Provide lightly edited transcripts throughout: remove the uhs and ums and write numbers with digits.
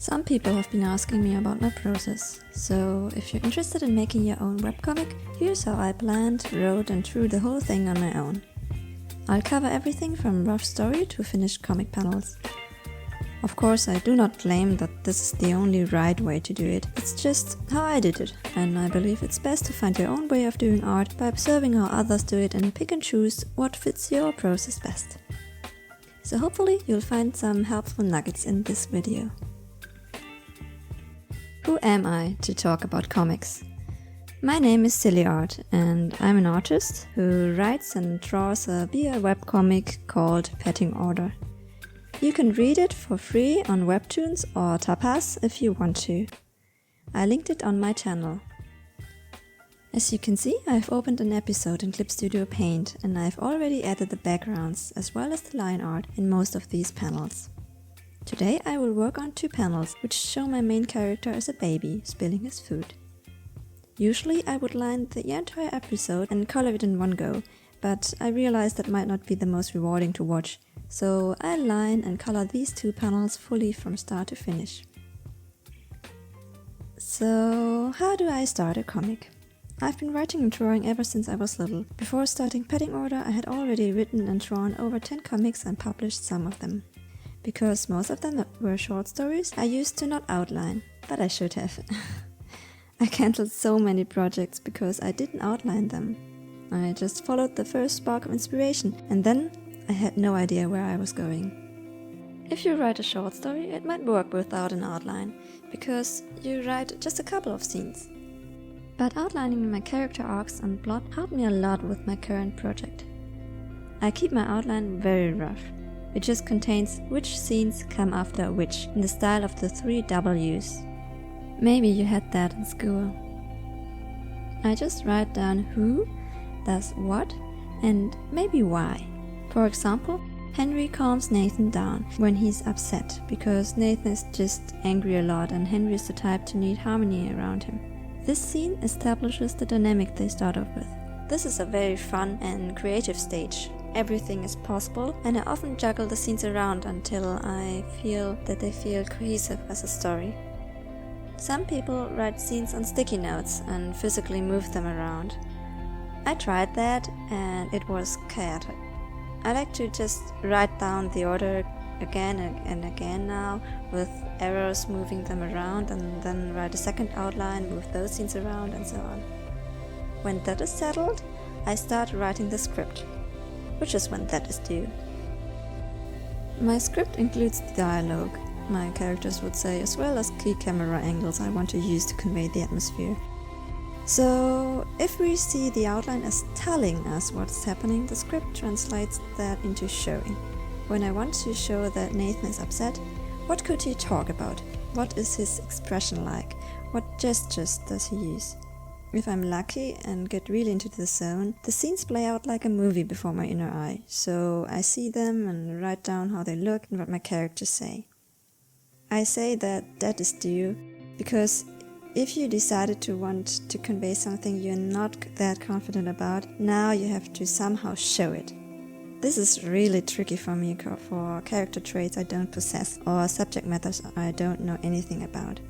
Some people have been asking me about my process, so if you're interested in making your own webcomic, here's how I planned, wrote and drew the whole thing on my own. I'll cover everything from rough story to finished comic panels. Of course, I do not claim that this is the only right way to do it, it's just how I did it, and I believe it's best to find your own way of doing art by observing how others do it and pick and choose what fits your process best. So hopefully you'll find some helpful nuggets in this video. Who am I to talk about comics? My name is Silly Art and I'm an artist who writes and draws a BL webcomic called Petting Order. You can read it for free on Webtoons or Tapas if you want to. I linked it on my channel. As you can see, I've opened an episode in Clip Studio Paint and I've already added the backgrounds as well as the line art in most of these panels. Today I will work on 2 panels which show my main character as a baby spilling his food. Usually I would line the entire episode and color it in one go, but I realized that might not be the most rewarding to watch, so I line and color these 2 panels fully from start to finish. So how do I start a comic? I've been writing and drawing ever since I was little. Before starting Petting Order I had already written and drawn over 10 comics and published some of them. Because most of them were short stories, I used to not outline, but I should have. I cancelled so many projects because I didn't outline them. I just followed the first spark of inspiration and then I had no idea where I was going. If you write a short story, it might work without an outline, because you write just a couple of scenes. But outlining my character arcs and plot helped me a lot with my current project. I keep my outline very rough. It just contains which scenes come after which, in the style of the 3 W's. Maybe you had that in school. I just write down who does what and maybe why. For example, Henry calms Nathan down when he's upset, because Nathan is just angry a lot and Henry is the type to need harmony around him. This scene establishes the dynamic they start off with. This is a very fun and creative stage. Everything is possible and I often juggle the scenes around until I feel that they feel cohesive as a story. Some people write scenes on sticky notes and physically move them around. I tried that and it was chaotic. I like to just write down the order again and again now, with arrows moving them around, and then write a second outline, move those scenes around and so on. When that is settled, I start writing the script, which is when that is due. My script includes the dialogue, my characters would say, as well as key camera angles I want to use to convey the atmosphere. So, if we see the outline as telling us what's happening, the script translates that into showing. When I want to show that Nathan is upset, what could he talk about? What is his expression like? What gestures does he use? If I'm lucky and get really into the zone, the scenes play out like a movie before my inner eye, so I see them and write down how they look and what my characters say. I say that is due because if you decided to want to convey something you're not that confident about, now you have to somehow show it. This is really tricky for me for character traits I don't possess or subject matters I don't know anything about.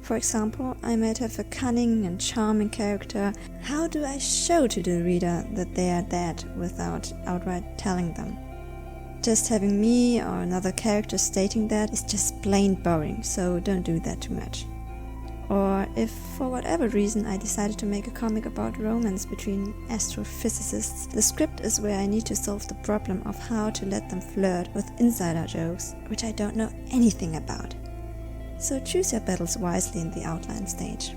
For example, I might have a cunning and charming character. How do I show to the reader that they are that without outright telling them? Just having me or another character stating that is just plain boring, so don't do that too much. Or if for whatever reason I decided to make a comic about romance between astrophysicists, the script is where I need to solve the problem of how to let them flirt with insider jokes, which I don't know anything about. So choose your battles wisely in the outline stage.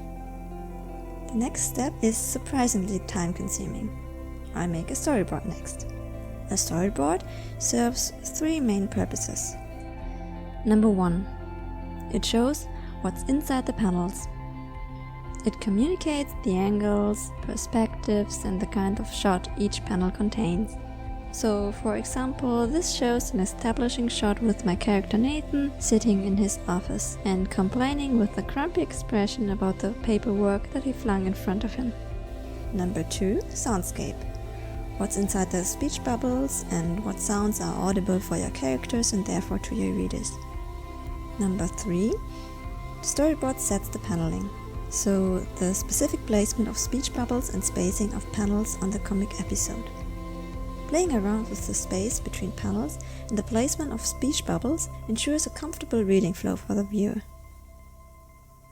The next step is surprisingly time-consuming. I make a storyboard next. A storyboard serves 3 main purposes. Number 1. It shows what's inside the panels. It communicates the angles, perspectives and the kind of shot each panel contains. So, for example, this shows an establishing shot with my character Nathan sitting in his office and complaining with a grumpy expression about the paperwork that he flung in front of him. Number 2. Soundscape. What's inside the speech bubbles and what sounds are audible for your characters and therefore to your readers. Number 3. The storyboard sets the paneling. So the specific placement of speech bubbles and spacing of panels on the comic episode. Playing around with the space between panels and the placement of speech bubbles ensures a comfortable reading flow for the viewer.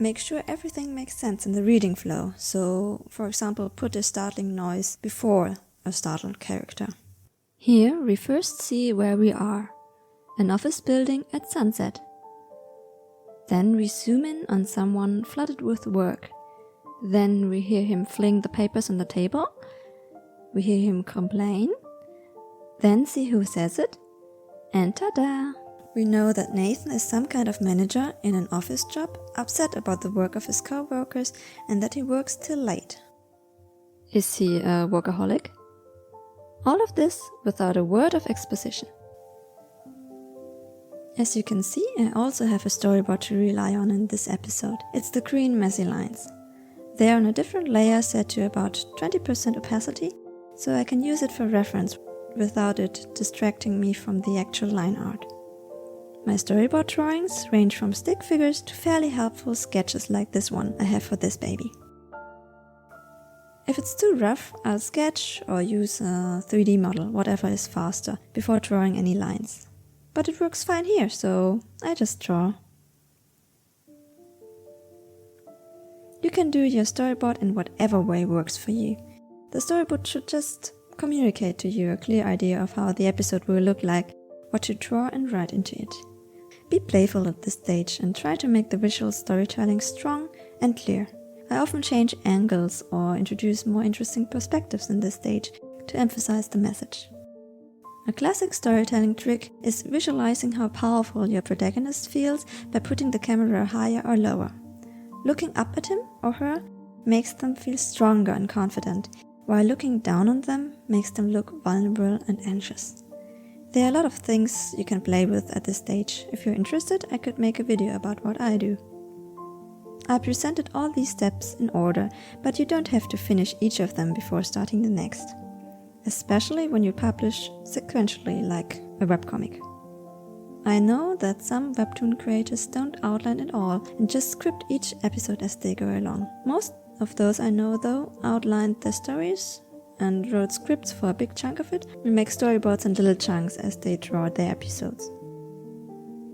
Make sure everything makes sense in the reading flow, so, for example, put a startling noise before a startled character. Here we first see where we are, an office building at sunset. Then we zoom in on someone flooded with work. Then we hear him fling the papers on the table. We hear him complain. Then see who says it. And ta-da! We know that Nathan is some kind of manager in an office job, upset about the work of his co-workers and that he works till late. Is he a workaholic? All of this without a word of exposition. As you can see, I also have a storyboard to rely on in this episode. It's the green messy lines. They are on a different layer set to about 20% opacity, so I can use it for reference without it distracting me from the actual line art. My storyboard drawings range from stick figures to fairly helpful sketches like this one I have for this baby. If it's too rough, I'll sketch or use a 3D model, whatever is faster, before drawing any lines. But it works fine here, so I just draw. You can do your storyboard in whatever way works for you. The storyboard should just communicate to you a clear idea of how the episode will look like, what to draw and write into it. Be playful at this stage and try to make the visual storytelling strong and clear. I often change angles or introduce more interesting perspectives in this stage to emphasize the message. A classic storytelling trick is visualizing how powerful your protagonist feels by putting the camera higher or lower. Looking up at him or her makes them feel stronger and confident, while looking down on them makes them look vulnerable and anxious. There are a lot of things you can play with at this stage. If you're interested, I could make a video about what I do. I presented all these steps in order, but you don't have to finish each of them before starting the next. Especially when you publish sequentially like a webcomic. I know that some webtoon creators don't outline at all and just script each episode as they go along. Most of those I know though outlined their stories and wrote scripts for a big chunk of it and make storyboards in little chunks as they draw their episodes.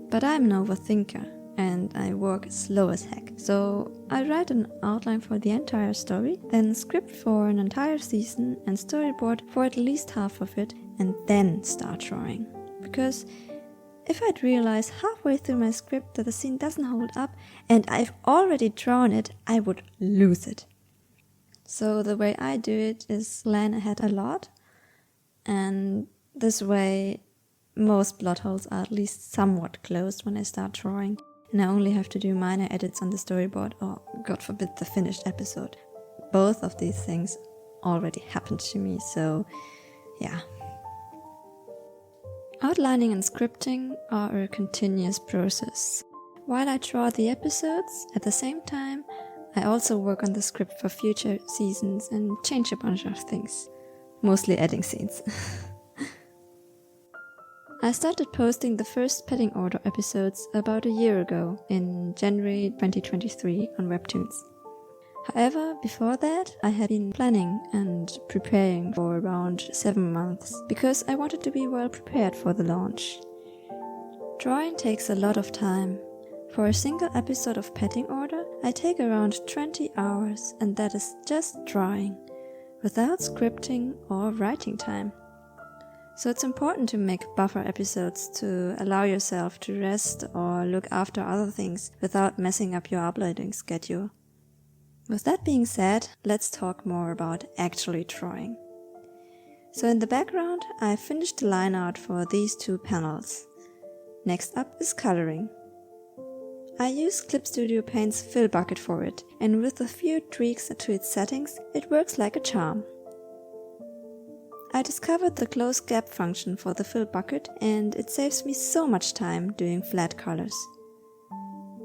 But I'm an overthinker and I work slow as heck, so I write an outline for the entire story, then script for an entire season and storyboard for at least half of it, and then start drawing. Because if I'd realize halfway through my script that the scene doesn't hold up and I've already drawn it, I would lose it. So the way I do it is plan ahead a lot, and this way most plot holes are at least somewhat closed when I start drawing, and I only have to do minor edits on the storyboard or, God forbid, the finished episode. Both of these things already happened to me, so yeah. Outlining and scripting are a continuous process. While I draw the episodes, at the same time, I also work on the script for future seasons and change a bunch of things. Mostly adding scenes. I started posting the first Petting Order episodes about a year ago, in January 2023 on Webtoons. However, before that, I had been planning and preparing for around 7 months, because I wanted to be well prepared for the launch. Drawing takes a lot of time. For a single episode of Petting Order, I take around 20 hours, and that is just drawing, without scripting or writing time. So it's important to make buffer episodes to allow yourself to rest or look after other things without messing up your uploading schedule. With that being said, let's talk more about actually drawing. So in the background, I finished the line art for these 2 panels. Next up is coloring. I use Clip Studio Paint's fill bucket for it, and with a few tweaks to its settings, it works like a charm. I discovered the close gap function for the fill bucket, and it saves me so much time doing flat colors.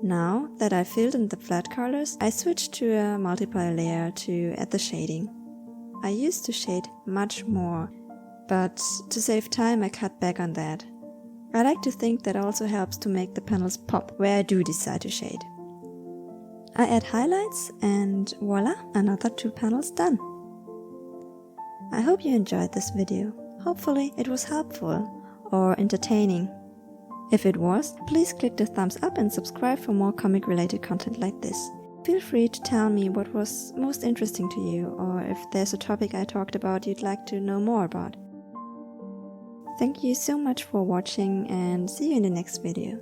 Now that I filled in the flat colors, I switched to a multiply layer to add the shading. I used to shade much more, but to save time I cut back on that. I like to think that also helps to make the panels pop where I do decide to shade. I add highlights and voila, another 2 panels done. I hope you enjoyed this video. Hopefully it was helpful or entertaining. If it was, please click the thumbs up and subscribe for more comic related content like this. Feel free to tell me what was most interesting to you, or if there's a topic I talked about you'd like to know more about. Thank you so much for watching and see you in the next video.